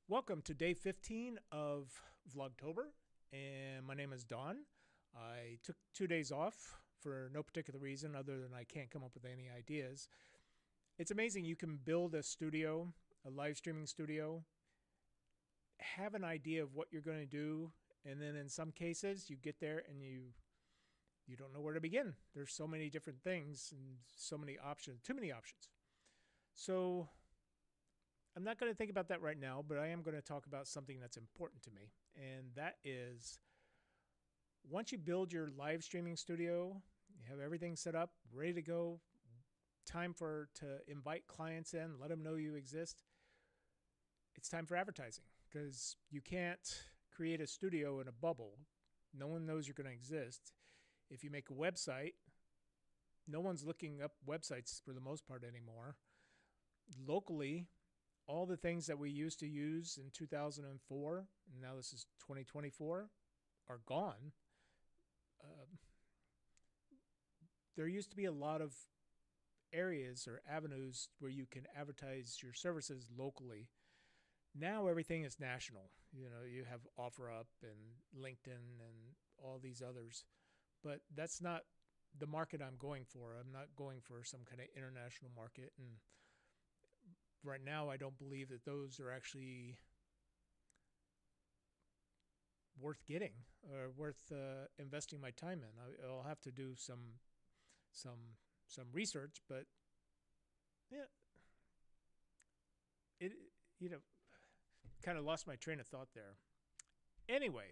Welcome to day 15 of Vlogtober, and my name is Don. I took 2 days off for no particular reason other than I can't come up with any ideas. It's amazing you can build a studio, a live streaming studio, have an idea of what you're going to do, and then in some cases you get there and you don't know where to begin. There's so many different things and so many options, too many options. So I'm not going to think about that right now, but I am going to talk about something that's important to me. And that is, once you build your live streaming studio, you have everything set up, ready to go, time to invite clients in, let them know you exist. It's time for advertising, because you can't create a studio in a bubble. No one knows you're going to exist. If you make a website, no one's looking up websites for the most part anymore. Locally, all the things that we used to use in 2004, and now this is 2024, are gone. There used to be a lot of areas or avenues where you can advertise your services locally. Now everything is national. You know, you have OfferUp and LinkedIn and all these others, but that's not the market I'm going for. I'm not going for some kind of international market, and right now, I don't believe that those are actually worth getting or worth investing my time in. I'll have to do some research, but yeah, kind of lost my train of thought there. Anyway,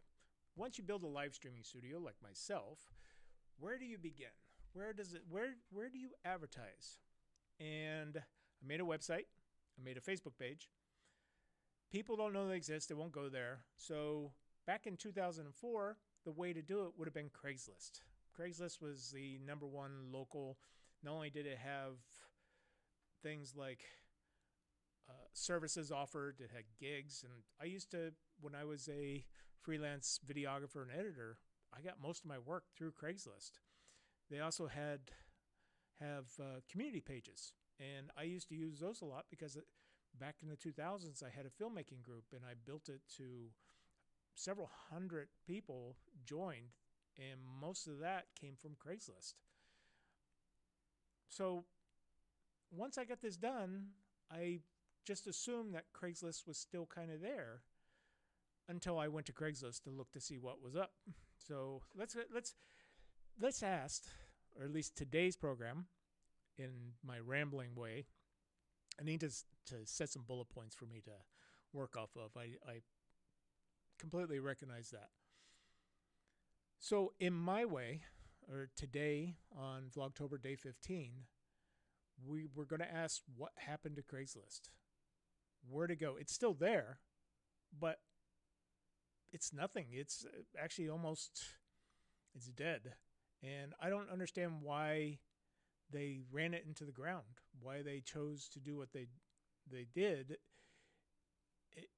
once you build a live streaming studio like myself, where do you begin? Where do you advertise? And I made a website. I made a Facebook page. People don't know they exist. They won't go there. So back in 2004, the way to do it would have been Craigslist. Craigslist was the #1 local. Not only did it have things like services offered, it had gigs. And I used to, when I was a freelance videographer and editor, I got most of my work through Craigslist. They also have community pages. And I used to use those a lot because back in the 2000s, I had a filmmaking group, and I built it to several hundred people joined, and most of that came from Craigslist. So once I got this done, I just assumed that Craigslist was still kind of there until I went to Craigslist to look to see what was up. So let's ask, or at least today's program, in my rambling way, I need to set some bullet points for me to work off of. I completely recognize that. So in my way, or today on Vlogtober day 15, we're going to ask what happened to Craigslist. Where to go? It's still there, but it's nothing. It's actually it's dead. And I don't understand why they ran it into the ground, why they chose to do what they did.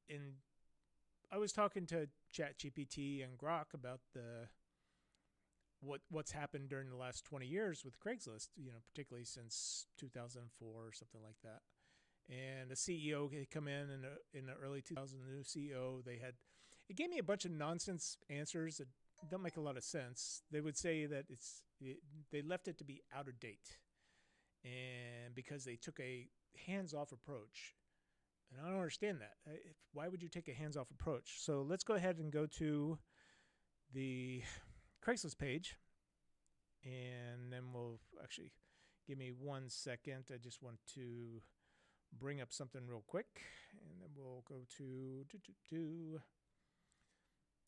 And I was talking to ChatGPT and Grok about what's happened during the last 20 years with Craigslist, particularly since 2004 or something like that. And the CEO had come in the early 2000s, the new CEO, it gave me a bunch of nonsense answers that don't make a lot of sense. They would say that they left it to be out of date, and because they took a hands-off approach. And I don't understand that. Why would you take a hands-off approach? So let's go ahead and go to the Craigslist page, and then we'll actually, give me 1 second. I just want to bring up something real quick, and then we'll go to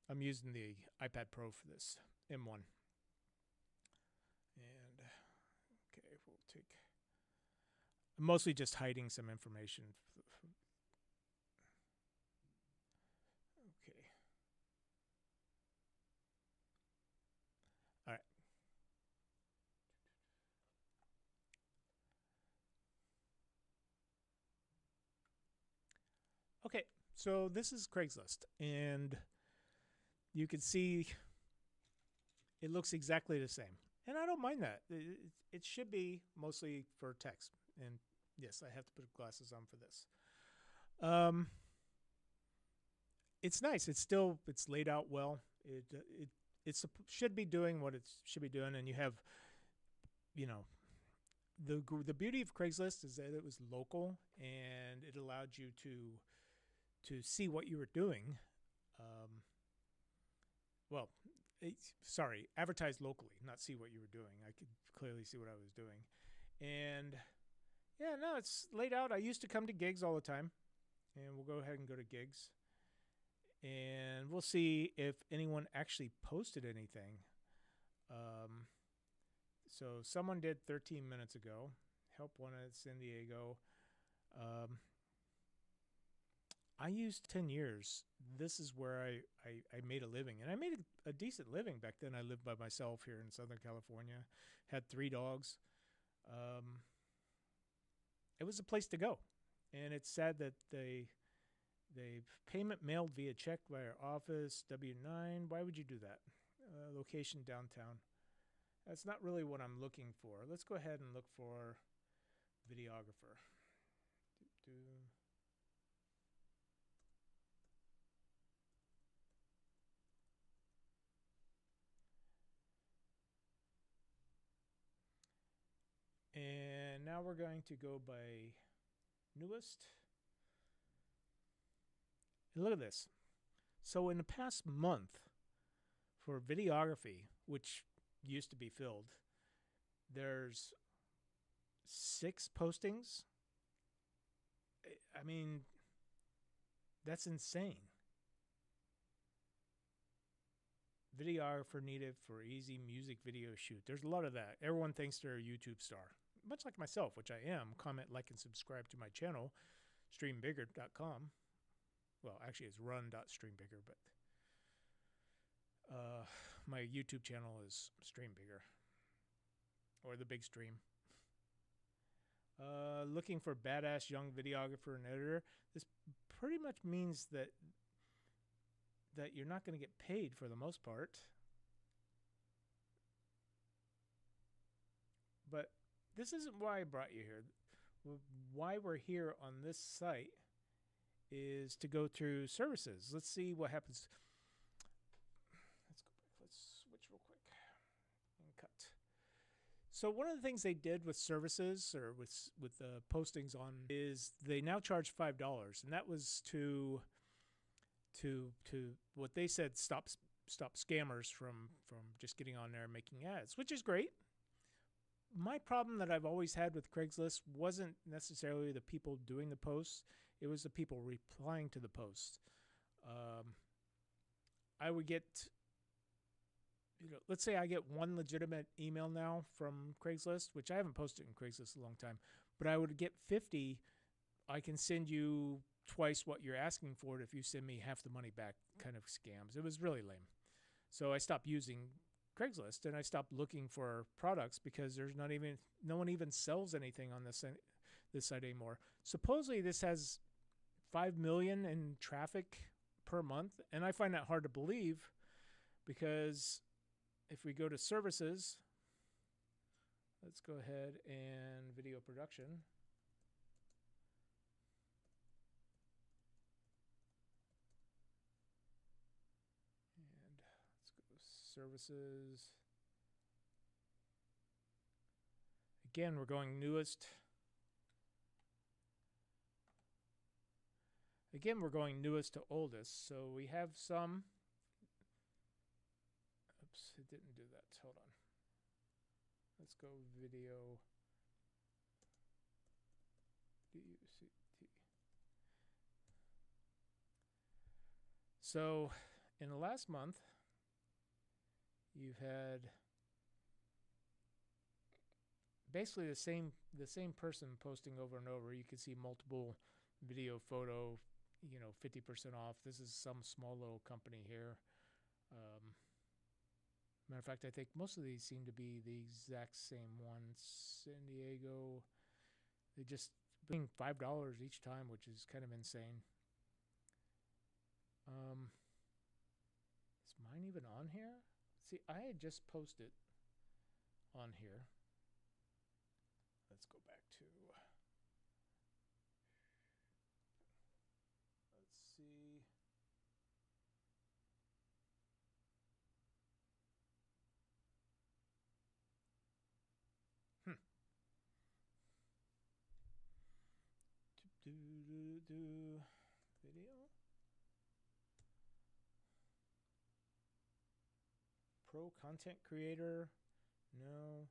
I'm using the iPad Pro for this, M1. And, okay, we'll take, I'm mostly just hiding some information. Okay. All right. Okay, so this is Craigslist, and you can see it looks exactly the same. And I don't mind that. It should be mostly for text. And yes, I have to put glasses on for this. it's nice. It's laid out well. Should be doing what it should be doing, and you have, you know, the beauty of Craigslist is that it was local and it allowed you to see what you were doing. Um, well, sorry, advertise locally, not see what you were doing. I could clearly see what I was doing, and yeah, no, it's laid out. I used to come to gigs all the time, and we'll go ahead and go to gigs, and we'll see if anyone actually posted anything. Um, so someone did 13 minutes ago. Help one at San Diego. Um, I used 10 years. This is where I made a living, and I made a decent living back then. I lived by myself here in Southern California, had 3 dogs. It was a place to go, and it's sad that they payment mailed via check via office, W-9. Why would you do that? Location downtown. That's not really what I'm looking for. Let's go ahead and look for videographer. And now we're going to go by newest. And look at this. So in the past month, for videography, which used to be filled, there's 6 postings. I mean, that's insane. Videographer needed for easy music video shoot. There's a lot of that. Everyone thinks they're a YouTube star, much like myself, which I am. Comment, like, and subscribe to my channel, streambigger.com. Well, actually, it's run.streambigger, but my YouTube channel is Streambigger, or the Big Stream. Looking for badass young videographer and editor. This pretty much means that you're not going to get paid for the most part. But this isn't why I brought you here. Why we're here on this site is to go through services. Let's see what happens. Let's go back. Let's switch real quick and cut. So one of the things they did with services, or with the postings on, is they now charge $5, and that was to what they said stop scammers from just getting on there and making ads, which is great. My problem that I've always had with Craigslist wasn't necessarily the people doing the posts. It was the people replying to the posts. I would get, let's say I get 1 legitimate email now from Craigslist, which I haven't posted in Craigslist a long time, but I would get 50. I can send you twice what you're asking for it if you send me half the money back kind of scams. It was really lame. So I stopped using Craigslist, and I stopped looking for products because no one even sells anything on this site anymore. Supposedly this has 5 million in traffic per month, and I find that hard to believe, because if we go to services, let's go ahead and video production. Services. Again, we're going newest. Again, we're going newest to oldest. So we have some. Oops, it didn't do that. Hold on. Let's go video. D-U-C-T. So in the last month, you've had basically the same person posting over and over. You can see multiple video, photo, 50% off. This is some small little company here. Matter of fact, I think most of these seem to be the exact same one. San Diego, they just bring $5 each time, which is kind of insane. Is mine even on here? See, I had just posted on here. Let's go back to, let's see. Video. Pro content creator. No.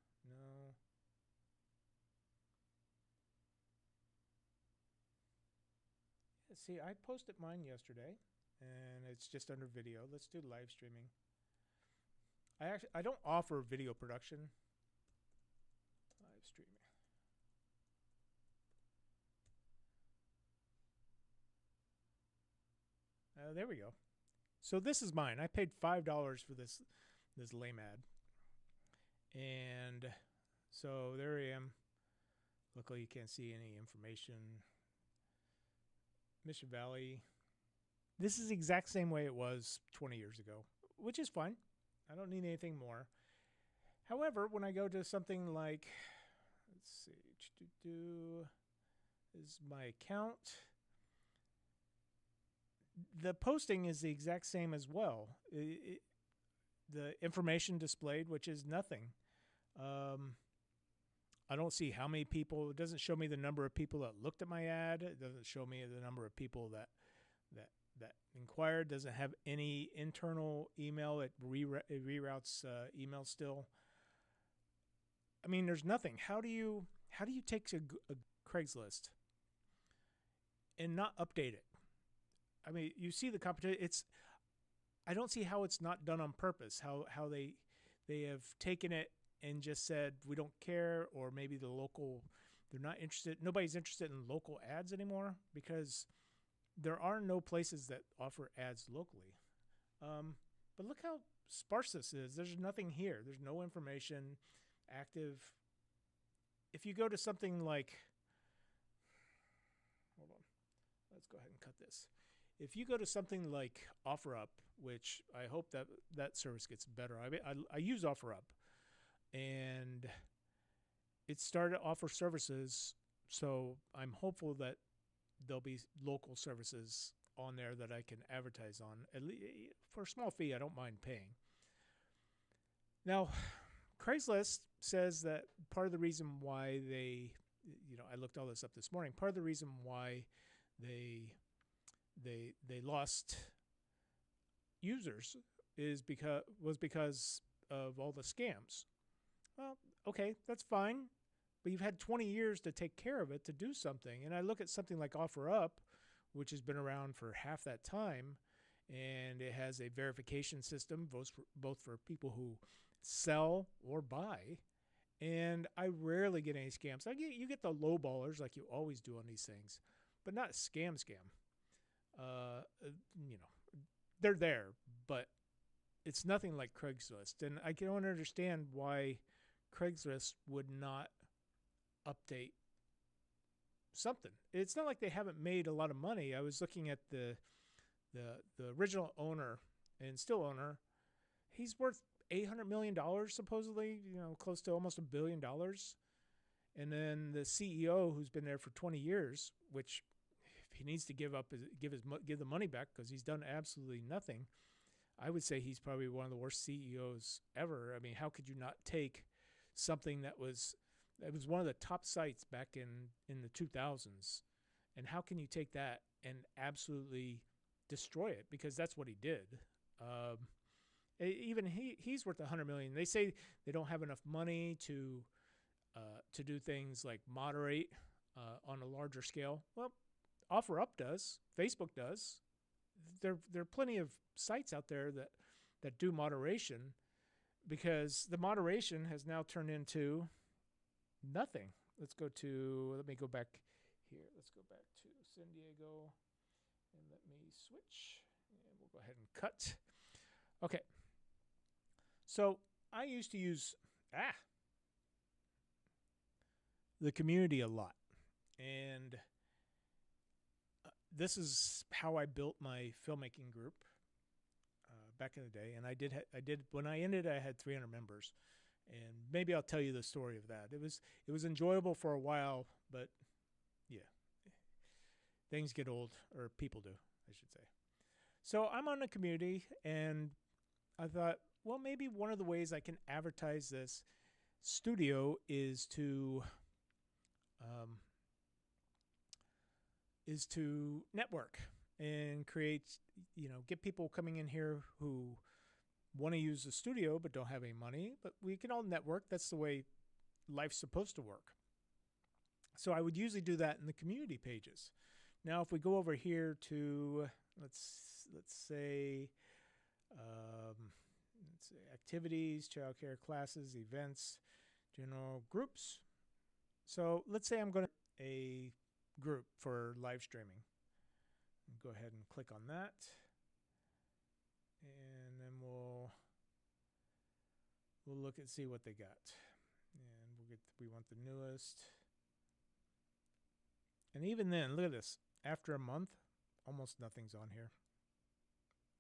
See, I posted mine yesterday, and it's just under video. Let's do live streaming. I don't offer video production. Live streaming. There we go. So this is mine. I paid $5 for this lame ad, and so there I am. Luckily, you can't see any information. Mission Valley. This is the exact same way it was 20 years ago, which is fine. I don't need anything more. However, when I go to something like, let's see, is my account. The posting is the exact same as well. The information displayed, which is nothing. I don't see how many people. It doesn't show me the number of people that looked at my ad. It doesn't show me the number of people that inquired. Doesn't have any internal email. It reroutes email still. I mean, there's nothing. How do you take a Craigslist and not update it? I mean, you see the competition. I don't see how it's not done on purpose. How they have taken it and just said we don't care, or maybe they're not interested. Nobody's interested in local ads anymore because there are no places that offer ads locally. But look how sparse this is. There's nothing here. There's no information active. If you go to something like, hold on, let's go ahead and cut this. If you go to something like OfferUp, which I hope that service gets better. I use OfferUp, and it started to offer services, so I'm hopeful that there'll be local services on there that I can advertise on. At least for a small fee, I don't mind paying. Now, Craigslist says that part of the reason why they, I looked all this up this morning. Part of the reason why they lost users was because of all the scams. Well, okay, that's fine, but you've had 20 years to take care of it, to do something. And I look at something like OfferUp, which has been around for half that time, and it has a verification system both for people who sell or buy. And I rarely get any scams. You get the low ballers like you always do on these things, but not a scam. They're there, but it's nothing like Craigslist. And I don't understand why Craigslist would not update something. It's not like they haven't made a lot of money. I was looking at the original owner and still owner. He's worth $800 million supposedly, close to almost $1 billion. And then the CEO, who's been there for 20 years, which if he needs to give the money back because he's done absolutely nothing, I would say he's probably one of the worst CEOs ever. I mean, how could you not take something that was one of the top sites back in the 2000s, and how can you take that and absolutely destroy it? Because that's what he did. Even he's worth $100 million. They say they don't have enough money to do things like moderate on a larger scale. Well, OfferUp does. Facebook does. There are plenty of sites out there that do moderation, because the moderation has now turned into nothing. Let me go back here. Let's go back to San Diego, and let me switch. And we'll go ahead and cut. Okay. So I used to use the community a lot, and this is how I built my filmmaking group back in the day. And I did when I ended, I had 300 members, and maybe I'll tell you the story of that. It was enjoyable for a while, but yeah, things get old, or people do, I should say. So I'm on a community, and I thought, well, maybe one of the ways I can advertise this studio is to is to network and create, get people coming in here who want to use the studio but don't have any money, but we can all network. That's the way life's supposed to work. So I would usually do that in the community pages. Now, if we go over here to, let's say activities, childcare, classes, events, general groups. So let's say I'm going to a group for live streaming. Go ahead and click on that. And then we'll look and see what they got. And we want the newest. And even then, look at this. After a month, almost nothing's on here.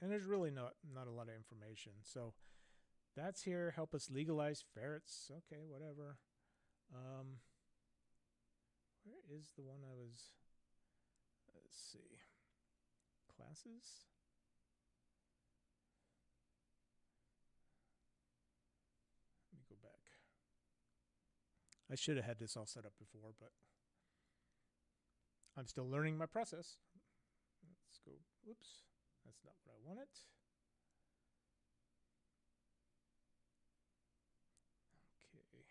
And there's really not a lot of information. So that's here. Help us legalize ferrets. Okay, whatever. Where is the one I was? Let's see. Classes. Let me go back. I should have had this all set up before, but I'm still learning my process. Let's go. Whoops. That's not what I wanted. Okay.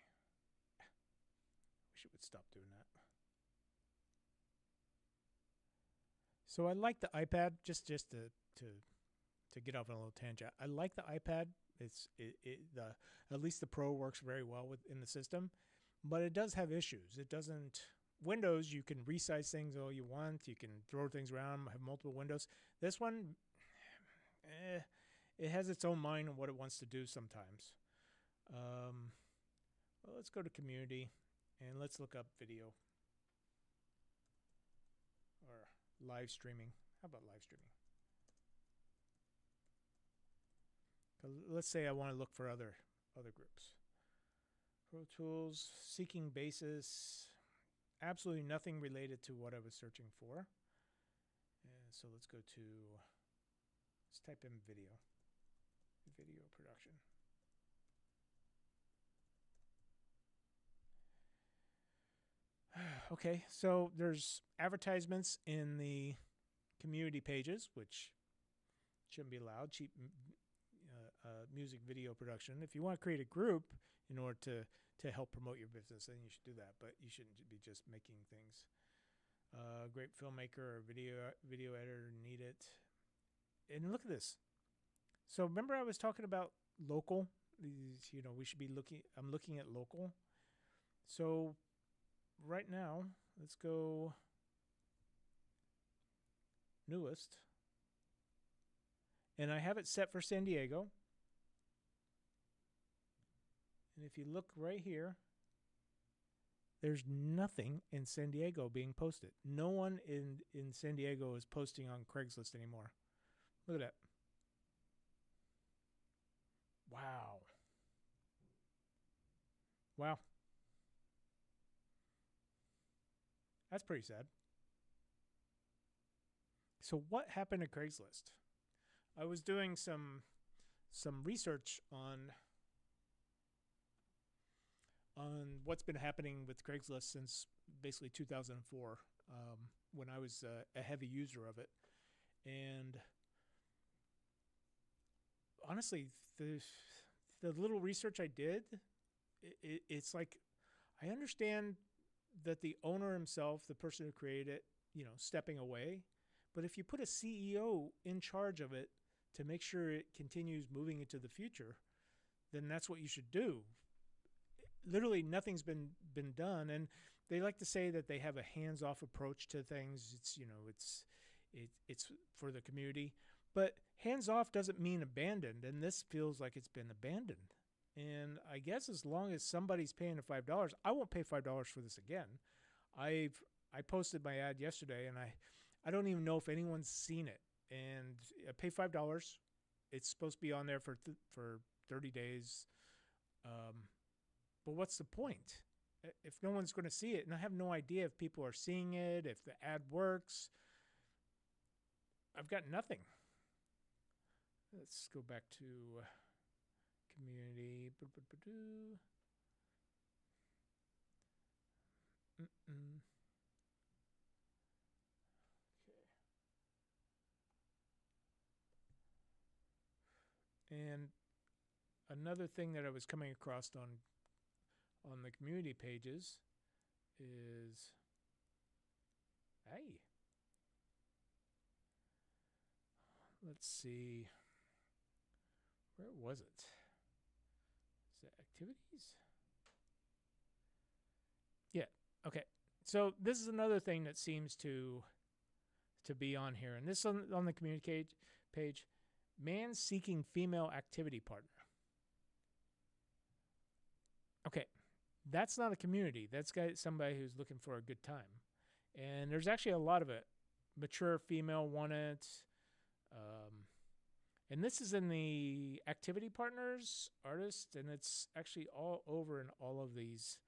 Wish it would stop doing that. So I like the iPad, just to get off on a little tangent. I like the iPad. At least the Pro works very well in the system, but it does have issues. It doesn't. Windows, you can resize things all you want. You can throw things around, have multiple windows. This one, it has its own mind on what it wants to do sometimes. Well, let's go to community and let's look up video or live streaming. How about live streaming? Let's say I want to look for other groups. Pro Tools, seeking basis. Absolutely nothing related to what I was searching for. And so let's go to, let's type in video production. Okay, so there's advertisements in the community pages, which shouldn't be allowed. Cheap music video production. If you want to create a group in order to help promote your business, then you should do that, but you shouldn't be just making things. Great filmmaker or video editor, need it. And look at this. So remember I was talking about local? These, we should be looking, I'm looking at local. So right now, let's go newest. And I have it set for San Diego. And if you look right here, there's nothing in San Diego being posted. No one in San Diego is posting on Craigslist anymore. Look at that. Wow. Wow. That's pretty sad. So what happened to Craigslist? I was doing some research on what's been happening with Craigslist since basically 2004, when I was a heavy user of it. And honestly, the little research I did, it's like, I understand that the owner himself, the person who created it, stepping away. But if you put a CEO in charge of it to make sure it continues moving into the future, then that's what you should do. Literally nothing's been done, and they like to say that they have a hands-off approach to things. It's for the community, but hands-off doesn't mean abandoned, and this feels like it's been abandoned. And I guess as long as somebody's paying the $5, I won't pay $5 for this again. I posted my ad yesterday, and I don't even know if anyone's seen it. And I pay $5. It's supposed to be on there for 30 days. But what's the point if no one's going to see it? And I have no idea if people are seeing it, if the ad works. I've got nothing. Let's go back to community. And another thing that I was coming across on the community pages is, hey, let's see, where was it? Is it activities? Yeah. Okay. So this is another thing that seems to be on here, and this on the community page. Man seeking female activity partner. Okay, that's not a community. That's somebody who's looking for a good time, and there's actually a lot of it. Mature female want it, and this is in the activity partners artist, and it's actually all over in all of these.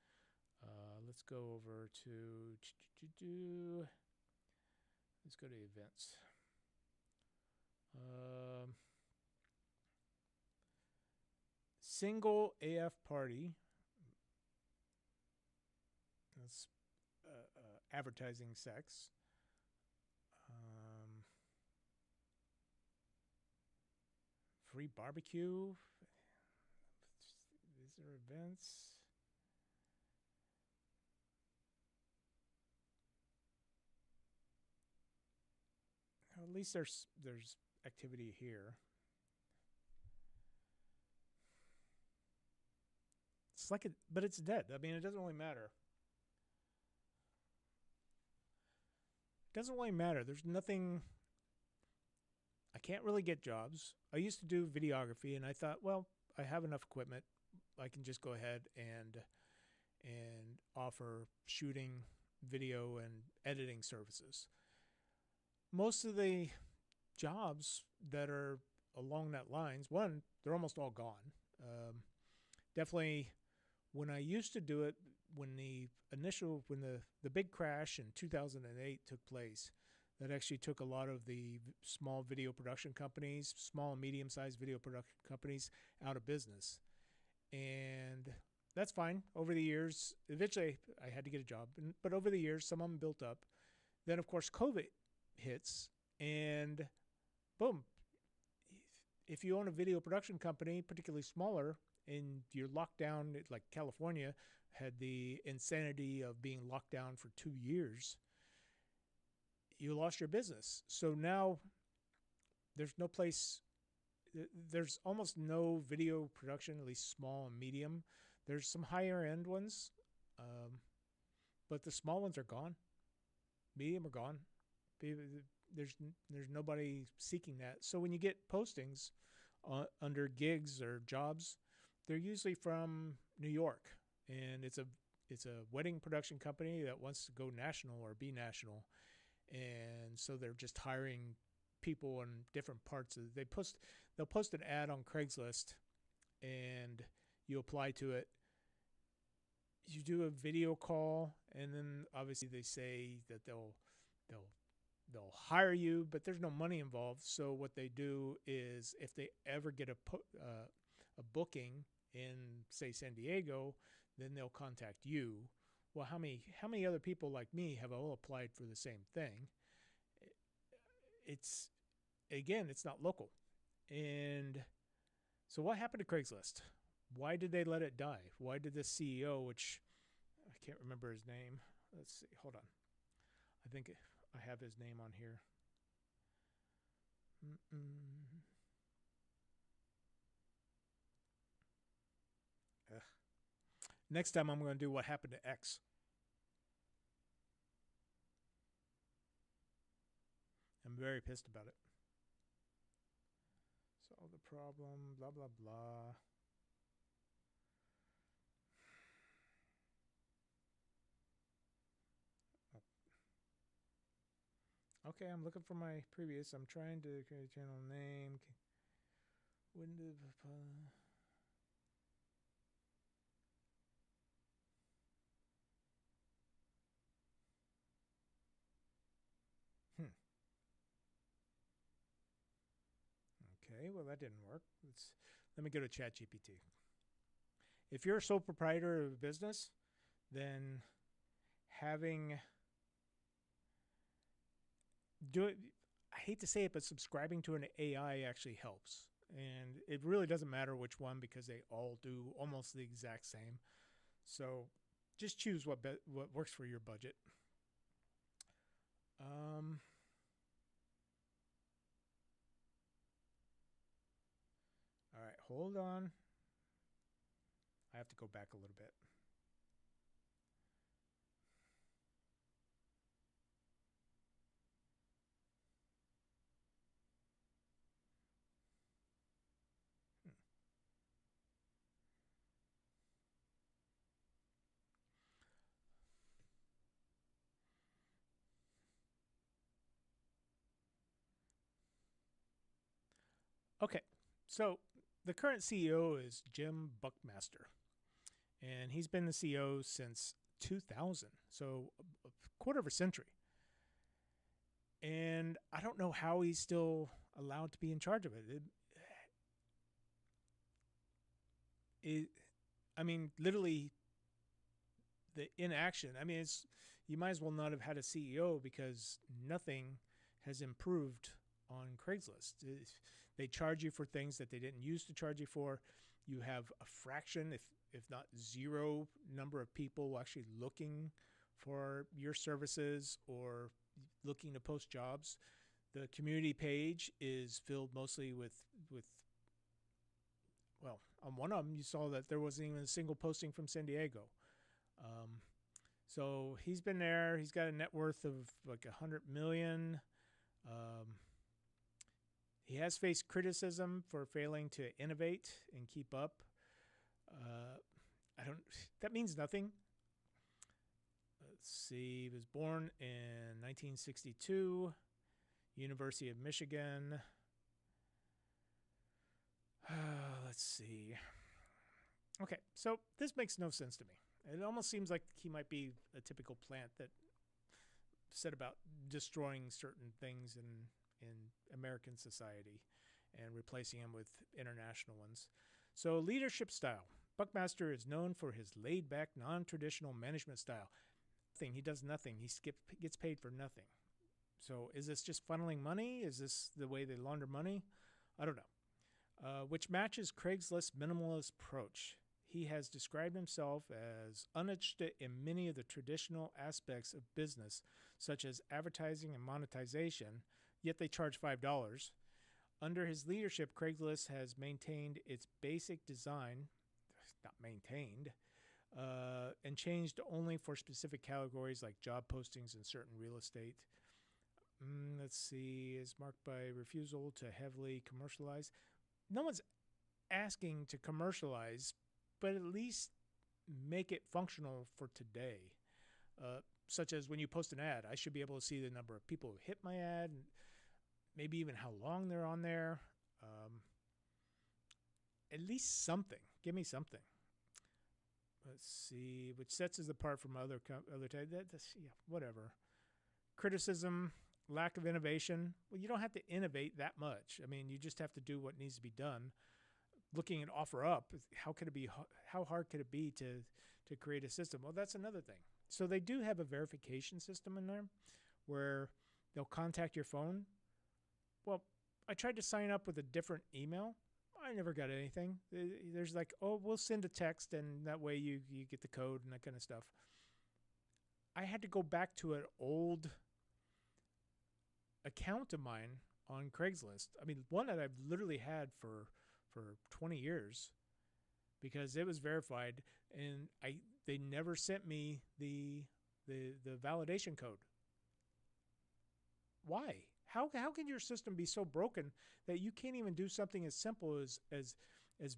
Let's go over to let's go to events. Single AF party. That's advertising sex. Free barbecue. These are events. At least there's activity here. It's like it, but it's dead. I mean, it doesn't really matter. It doesn't really matter. There's nothing. I can't really get jobs. I used to do videography, and I thought, well, I have enough equipment. I can just go ahead and offer shooting, video, and editing services. Most of the jobs that are along that lines, one, they're almost all gone. Definitely, when I used to do it, when the big crash in 2008 took place, that actually took a lot of the small video production companies, small and medium-sized video production companies out of business. And that's fine. Over the years, eventually I had to get a job. But over the years, some of them built up. Then, of course, COVID hits, and boom. If you own a video production company, particularly smaller, and you're locked down, like California had the insanity of being locked down for 2 years, you lost your business. So now there's no place, there's almost no video production, at least small and medium. There's some higher end ones, but the small ones are gone. Medium are gone. There's nobody seeking that. So when you get postings under gigs or jobs, they're usually from New York, and it's a wedding production company that wants to go national or be national, and so they're just hiring people in different parts of. They'll post an ad on Craigslist, and you apply to it. You do a video call, and then obviously they say that they'll hire you, but there's no money involved. So what they do is, if they ever get a booking in, say, San Diego, then they'll contact you. Well, how many other people like me have all applied for the same thing? It's not local. And so what happened to Craigslist? Why did they let it die? Why did the CEO, which I can't remember his name. Let's see. Hold on. I think I have his name on here. Next time I'm going to do what happened to X. I'm very pissed about it. Solve the problem, blah, blah, blah. Okay, I'm looking for my previous. I'm trying to create a channel name. Window. Okay, well that didn't work. Let me go to ChatGPT. If you're a sole proprietor of a business, then I hate to say it, but subscribing to an AI actually helps. and it really doesn't matter which one because they all do almost the exact same. So just choose what works for your budget. All right, hold on. I have to go back a little bit. Okay, so the current CEO is Jim Buckmaster, and he's been the CEO since 2000, so a quarter of a century. And I don't know how he's still allowed to be in charge of it. I mean, literally, the inaction. I mean, you might as well not have had a CEO because nothing has improved on Craigslist. They charge you for things that they didn't used to charge you for. You have a fraction, if not zero, number of people actually looking for your services or looking to post jobs. The community page is filled mostly with well, on one of them you saw that there wasn't even a single posting from San Diego. So he's been there. He's got a net worth of like 100 million. He has faced criticism for failing to innovate and keep up. That means nothing. Let's see. He was born in 1962, University of Michigan. Let's see. Okay, so this makes no sense to me. It almost seems like he might be a typical plant that set about destroying certain things in American society and replacing them with international ones. So leadership style. Buckmaster is known for his laid-back, non-traditional management style. He does nothing. He gets paid for nothing. So is this just funneling money? Is this the way they launder money? I don't know. Which matches Craigslist's minimalist approach. He has described himself as uninterested in many of the traditional aspects of business, such as advertising and monetization, yet they charge $5. Under his leadership, Craigslist has maintained its basic design, not maintained, and changed only for specific categories like job postings and certain real estate. Let's see, is marked by refusal to heavily commercialize. No one's asking to commercialize, but at least make it functional for today. Such as when you post an ad, I should be able to see the number of people who hit my ad, and maybe even how long they're on there. At least something. Give me something. Let's see, which sets us apart from other types. Yeah, whatever. Criticism, lack of innovation. Well, you don't have to innovate that much. I mean, you just have to do what needs to be done. Looking at OfferUp, how hard could it be to create a system? Well, that's another thing. So they do have a verification system in there where they'll contact your phone. Well, I tried to sign up with a different email. I never got anything. There's like, oh, we'll send a text, and that way you get the code and that kind of stuff. I had to go back to an old account of mine on Craigslist. I mean, one that I've literally had for 20 years because it was verified, and they never sent me the validation code. Why? How can your system be so broken that you can't even do something as simple as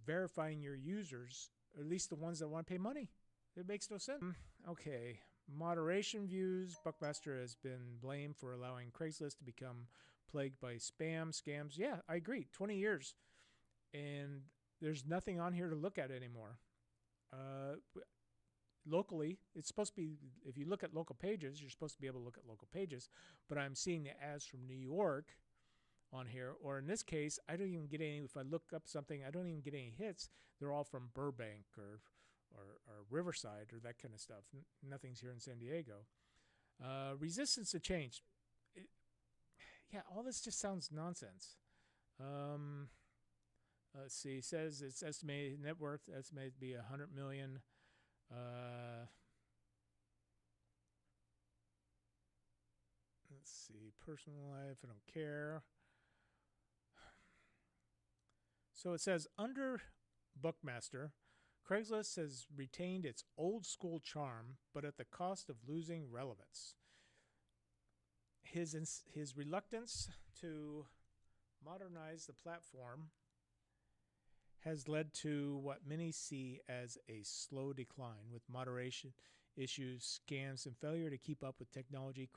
verifying your users, or at least the ones that want to pay money? It makes no sense. Okay. Moderation views. Buckmaster has been blamed for allowing Craigslist to become plagued by spam, scams. Yeah, I agree. 20 years. And there's nothing on here to look at anymore. Locally, it's supposed to be, if you look at local pages, you're supposed to be able to look at local pages, but I'm seeing the ads from New York on here, or in this case, I don't even get any, if I look up something, I don't even get any hits. They're all from Burbank or Riverside or that kind of stuff. Nothing's here in San Diego. Resistance to change. Yeah, all this just sounds nonsense. Let's see. It says its estimated net worth estimated to be 100 million. Let's see. Personal life. I don't care. So it says under Bookmaster, Craigslist has retained its old school charm, but at the cost of losing relevance. His reluctance to modernize the platform has led to what many see as a slow decline, with moderation issues, scams, and failure to keep up with technology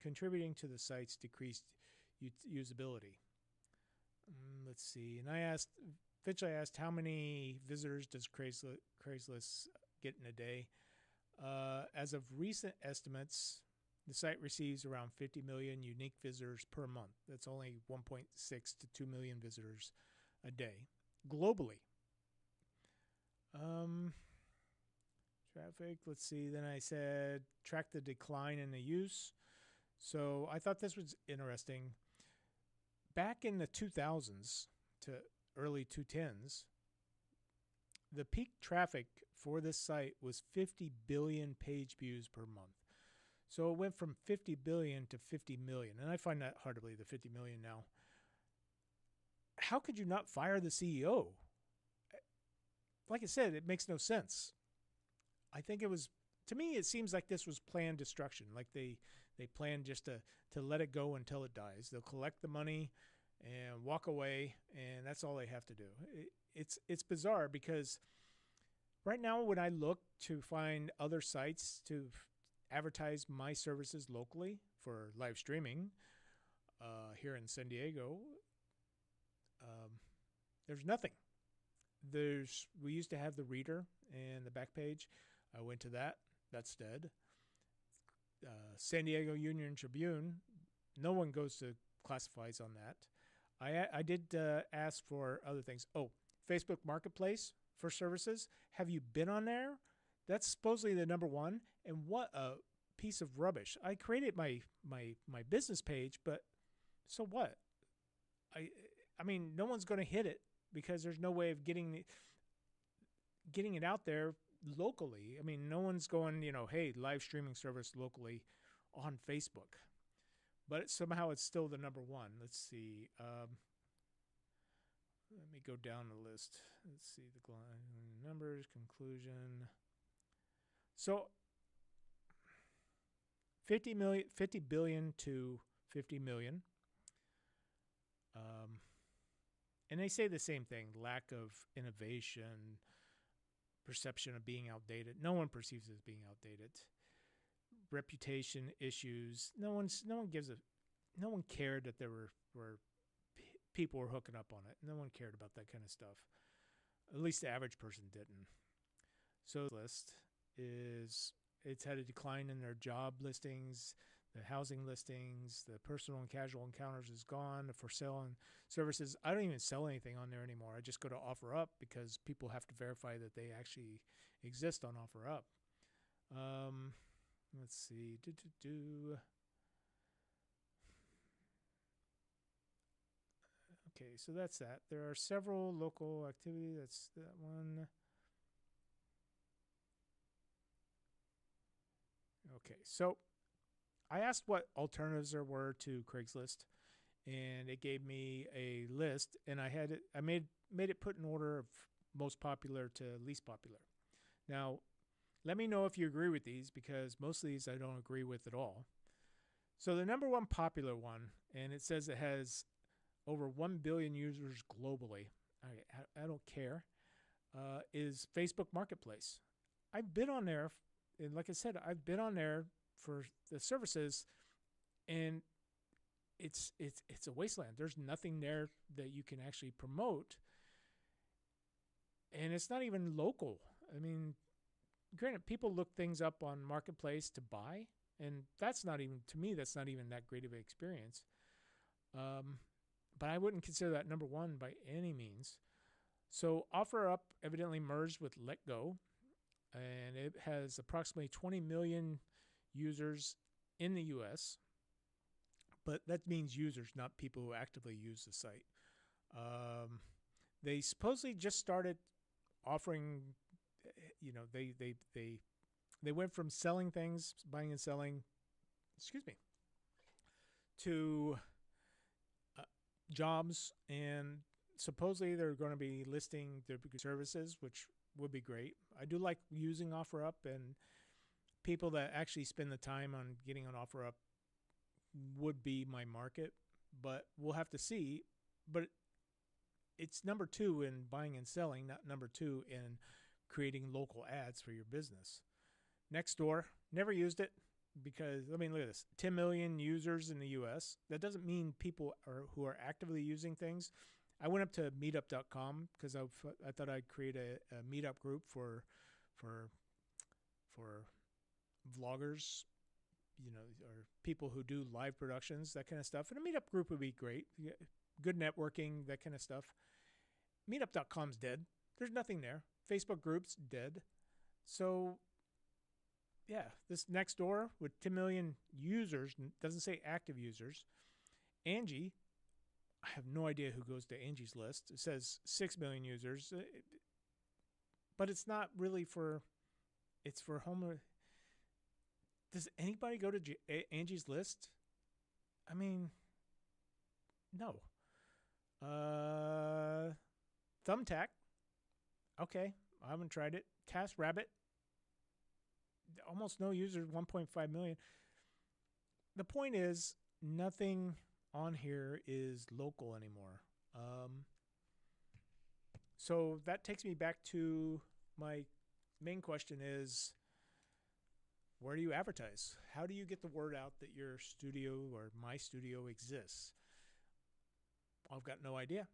contributing to the site's decreased usability. Let's see. And I asked how many visitors does Craigslist get in a day? As of recent estimates, the site receives around 50 million unique visitors per month. That's only 1.6 to 2 million visitors a day globally. Traffic, let's see. Then I said track the decline in the use. So I thought this was interesting. Back in the 2000s to early 2010s, the peak traffic for this site was 50 billion page views per month. So it went from 50 billion to 50 million. And I find that hard to believe, the 50 million now. How could you not fire the CEO? Like I said, it makes no sense. I think it was, to me, it seems like this was planned destruction. Like they planned just to let it go until it dies. They'll collect the money and walk away, and that's all they have to do. It's bizarre because right now when I look to find other sites to advertise my services locally for live streaming here in San Diego, there's nothing. We used to have the Reader and the back page. I went to that. That's dead. San Diego Union Tribune, no one goes to classifieds on that. I did ask for other things. Oh, Facebook Marketplace for services. Have you been on there? That's supposedly the number one. And what a piece of rubbish. I created my business page, but so what? I mean, no one's going to hit it because there's no way of getting it out there locally. I mean, no one's going, hey, live streaming service locally on Facebook. But somehow it's still the number one. Let's see. Let me go down the list. Let's see the numbers, conclusion. So 50 billion to 50 million. And they say the same thing, lack of innovation, perception of being outdated. No one perceives it as being outdated. Reputation issues. No one cared that there were people were hooking up on it. No one cared about that kind of stuff. At least the average person didn't. So the list it's had a decline in their job listings, the housing listings, the personal and casual encounters is gone, the for sale and services. I don't even sell anything on there anymore. I just go to OfferUp because people have to verify that they actually exist on OfferUp. Let's see. Okay, so that's that. There are several local activities. That's that one. Okay, so I asked what alternatives there were to Craigslist, and it gave me a list, and I made it put in order of most popular to least popular. Now, let me know if you agree with these, because most of these I don't agree with at all. So the number one popular one, and it says it has over 1 billion users globally. I don't care. Is Facebook Marketplace. I've been on there, and like I said, I've been on there for the services, and it's a wasteland. There's nothing there that you can actually promote, and it's not even local. I mean, granted, people look things up on Marketplace to buy, and that's not even, to me, that's not even that great of an experience. But I wouldn't consider that number one by any means. So OfferUp evidently merged with LetGo, and it has approximately 20 million users in the U.S., but that means users, not people who actively use the site. They supposedly just started offering, you know, they went from selling things, buying and selling, excuse me, to jobs, and supposedly they're going to be listing their services, which would be great. I do like using OfferUp, and people that actually spend the time on getting on OfferUp would be my market, but we'll have to see. But it's number 2 in buying and selling, not number 2 in creating local ads for your business. Nextdoor, never used it because, I mean, look at this, 10 million users in the US. That doesn't mean people who are actively using things. I went up to meetup.com because I thought I'd create a meetup group for vloggers, you know, or people who do live productions, that kind of stuff. And a meetup group would be great. Good networking, that kind of stuff. Meetup.com's dead. There's nothing there. Facebook groups, dead. So, yeah, this Nextdoor with 10 million users, doesn't say active users. Angie, I have no idea who goes to Angie's list. It says 6 million users, but it's not really for, it's for home. Does anybody go to Angie's list? I mean, no. Thumbtack. Okay, I haven't tried it. TaskRabbit. Almost no users, 1.5 million. The point is, nothing on here is local anymore. So that takes me back to my main question is, where do you advertise? How do you get the word out that your studio or my studio exists? I've got no idea.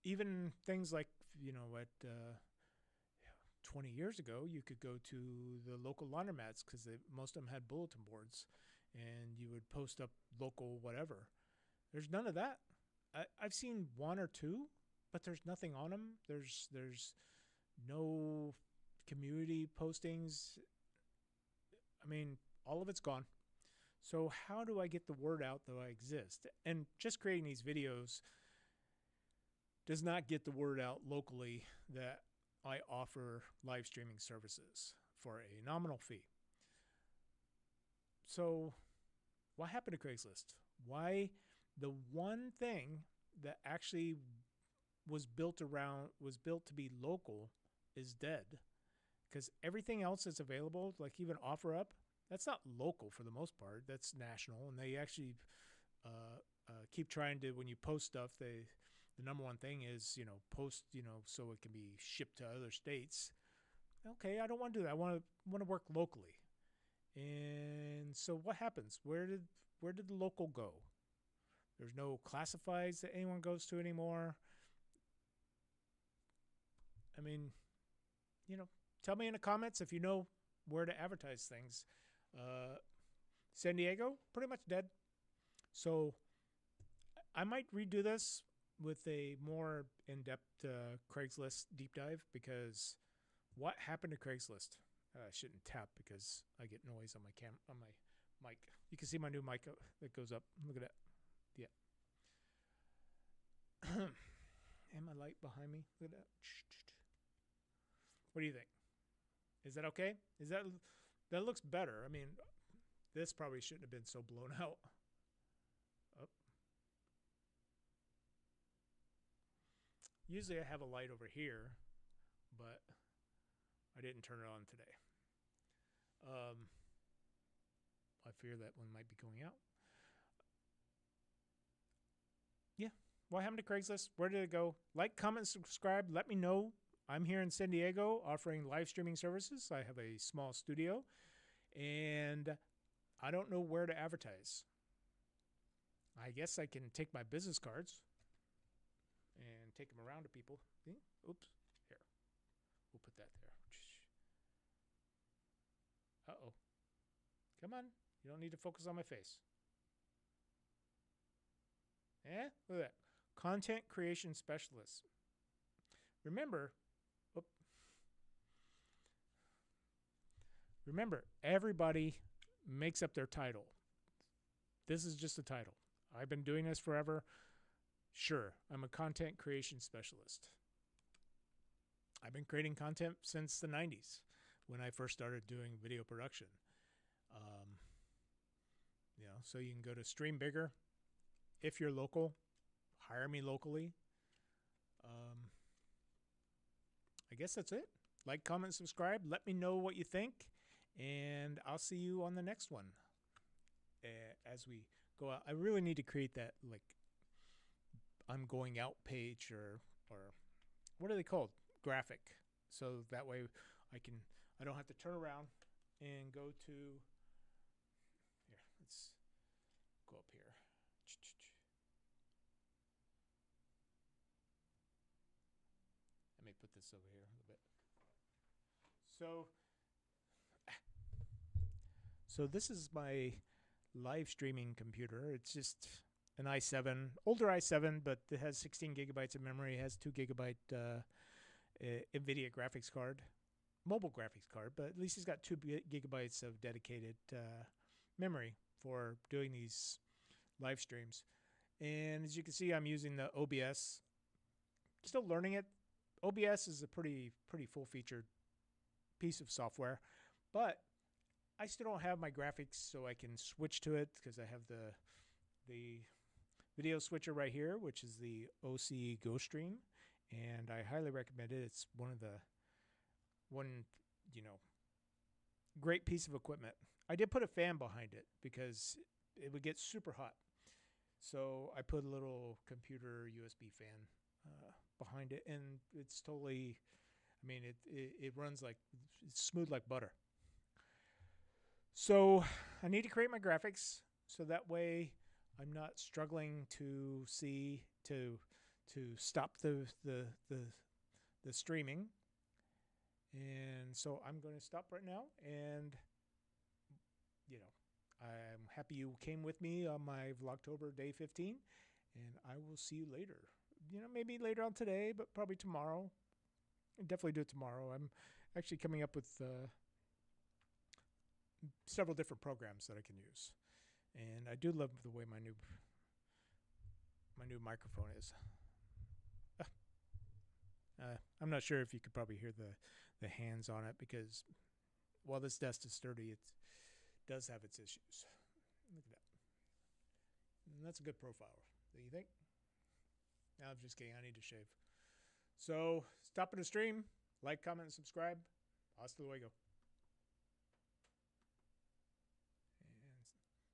Even things like, you know, at 20 years ago, you could go to the local laundromats because most of them had bulletin boards, and you would post up local whatever. There's none of that. I've seen 1 or 2, but there's nothing on them. There's no community postings. I mean, all of it's gone. So how do I get the word out that I exist? And just creating these videos does not get the word out locally that I offer live streaming services for a nominal fee. So what happened to Craigslist? Why the one thing that actually was built to be local is dead? Because everything else that's available, like even OfferUp, that's not local for the most part. That's national, and they actually keep trying to, when you post stuff, the number one thing is, you know, post, you know, so it can be shipped to other states. Okay, I don't want to do that. I want to work locally. And so what happens? Where did the local go? There's no classifieds that anyone goes to anymore. I mean, you know, tell me in the comments if you know where to advertise things. San Diego, pretty much dead. So I might redo this with a more in-depth Craigslist deep dive, because what happened to Craigslist? I shouldn't tap because I get noise on my mic. You can see my new mic that goes up. Look at that. Yeah. And my light behind me. Look at that. What do you think? Is that okay? That looks better? I mean, this probably shouldn't have been so blown out. Oh. Usually I have a light over here, but I didn't turn it on today. I fear that one might be going out. Yeah. What happened to Craigslist? Where did it go? Like, comment, subscribe. Let me know. I'm here in San Diego offering live streaming services. I have a small studio, and I don't know where to advertise. I guess I can take my business cards and take them around to people. Oops. Here. We'll put that there. Uh-oh. Come on. You don't need to focus on my face. Eh? Look at that. Content creation specialist. Remember, everybody makes up their title. This is just a title. I've been doing this forever. Sure, I'm a content creation specialist. I've been creating content since the 90s when I first started doing video production. Um, so you can go to Stream Bigger. If you're local, hire me locally. Um, I guess that's it. Like, comment, subscribe. Let me know what you think. And I'll see you on the next one. As we go out, I really need to create that, like, I'm going out page or what are they called? Graphic. So that way I don't have to turn around and go to, here, let's go up here. Let me put this over here a little bit. So this is my live streaming computer. It's just an i7, older i7, but it has 16 gigabytes of memory. It has 2 gigabyte NVIDIA graphics card, mobile graphics card, but at least it's got 2 gigabytes of dedicated memory for doing these live streams. And as you can see, I'm using the OBS. Still learning it. OBS is a pretty full-featured piece of software, but I still don't have my graphics, so I can switch to it because I have the video switcher right here, which is the OC GoStream, and I highly recommend it. It's one great piece of equipment. I did put a fan behind it because it would get super hot, so I put a little computer USB fan behind it, and it's totally, I mean, it runs like, it's smooth like butter. So I need to create my graphics so that way I'm not struggling to stop the streaming. And so I'm going to stop right now, and I'm happy you came with me on my Vlogtober day 15, and I will see you later. Maybe later on today, but probably tomorrow. I'll definitely do it tomorrow. I'm actually coming up with several different programs that I can use, and I do love the way my new microphone is. I'm not sure if you could probably hear the hands on it, because while this desk is sturdy, it does have its issues. Look at that. And that's a good profile. Do you think? No, I'm just kidding. I need to shave. So, stop in the stream. Like, comment, and subscribe. Hasta luego.